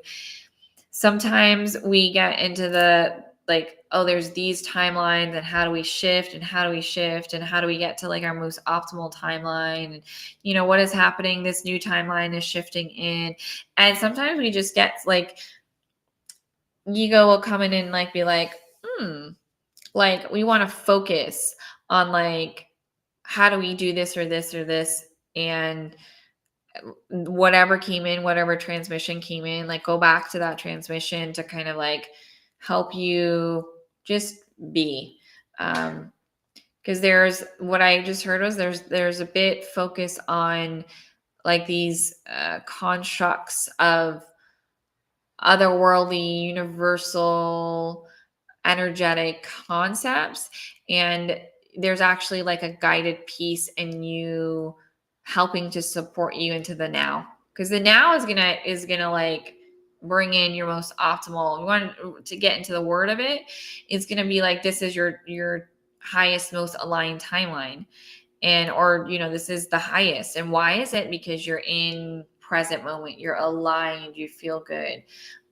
Sometimes we get into the like, oh, there's these timelines and how do we shift and how do we get to like our most optimal timeline, and what is happening, this new timeline is shifting in. And sometimes we just get like, ego will come in and like be like, like we want to focus on like, how do we do this or this or this, and whatever transmission came in, like go back to that transmission to kind of like help you just be, Because there's what I just heard was there's a bit focus on like these constructs of otherworldly, universal, energetic concepts, and there's actually like a guided piece in you helping to support you into the now, because the now is gonna like bring in your most optimal. You want to get into the word of it, it's gonna be like this is your highest, most aligned timeline, and or this is the highest. And why is it? Because you're in present moment, you're aligned, you feel good.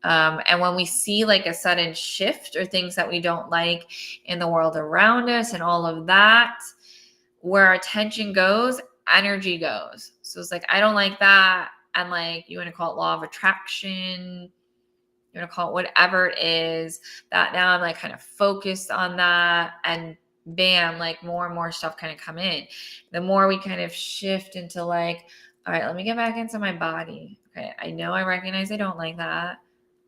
And when we see like a sudden shift or things that we don't like in the world around us and all of that, where our attention goes, energy goes. So it's like, I don't like that. And like, you want to call it law of attraction, you want to call it whatever it is, that now I'm like kind of focused on that, and bam, like more and more stuff kind of come in. The more we kind of shift into like, all right, let me get back into my body. Okay, I know, I recognize I don't like that.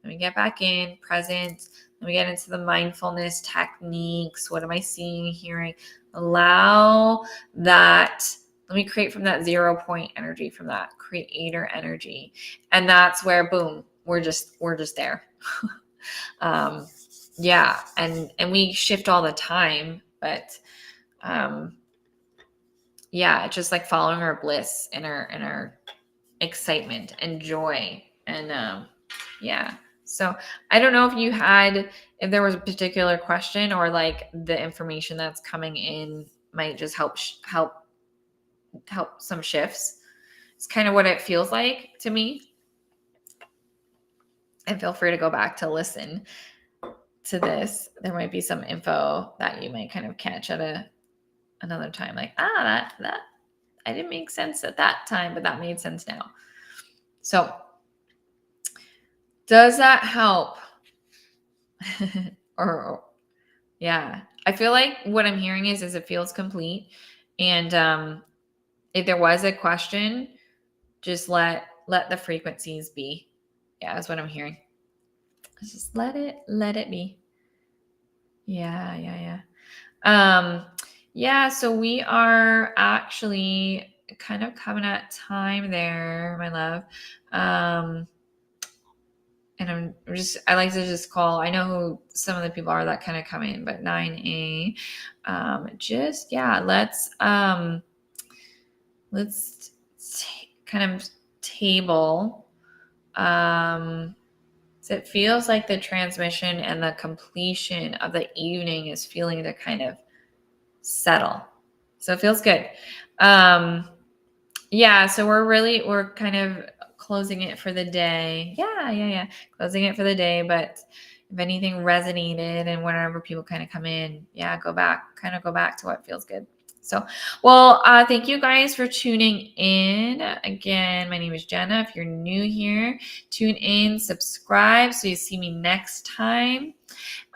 Let me get back in present. Let me get into the mindfulness techniques. What am I seeing, hearing? Allow that. Let me create from that 0 point energy, from that creator energy. And that's where, boom, we're just there. Yeah. And we shift all the time, but, yeah, it's just like following our bliss and our excitement and joy. And, yeah. So I don't know if there was a particular question, or like the information that's coming in might just help some shifts. It's kind of what it feels like to me. And feel free to go back to listen to this. There might be some info that you might kind of catch at another time. Like, that I didn't make sense at that time, but that made sense now. So does that help? or yeah, I feel like what I'm hearing is it feels complete. And if there was a question, just let the frequencies be. Yeah, that's what I'm hearing. Just let it be. Yeah. Yeah, so we are actually kind of coming at time there, my love. And I like to just call, I know who some of the people are that kind of come in, but 9A, let's kind of table, so it feels like the transmission and the completion of the evening is feeling to kind of settle. So it feels good. Yeah, so we're kind of closing it for the day. Yeah. Closing it for the day. But if anything resonated and whenever people kind of come in, go back to what feels good. So, well, thank you guys for tuning in. Again, my name is Jenna. If you're new here, tune in, subscribe so you see me next time.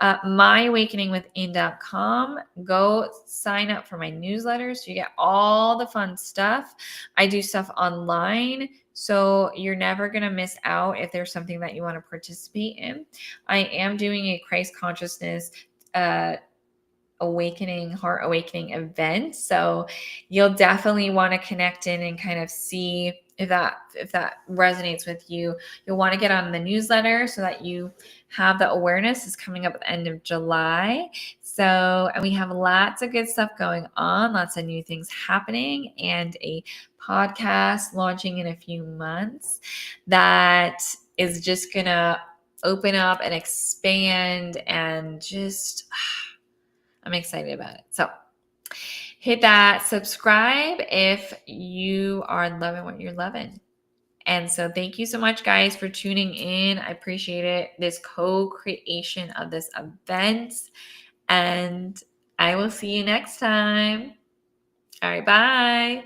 myawakeningwithin.com. Go sign up for my newsletter so you get all the fun stuff. I do stuff online, so you're never going to miss out if there's something that you want to participate in. I am doing a Christ consciousness heart awakening event, so you'll definitely want to connect in and kind of see if that resonates with you. You'll want to get on the newsletter so that you have the awareness. Is coming up at the end of July. So, and we have lots of good stuff going on, lots of new things happening, and a podcast launching in a few months that is just gonna open up and expand, and just I'm excited about it. So hit that subscribe if you are loving what you're loving. And so thank you so much, guys, for tuning in. I appreciate it. This co-creation of this event. And I will see you next time. All right, bye.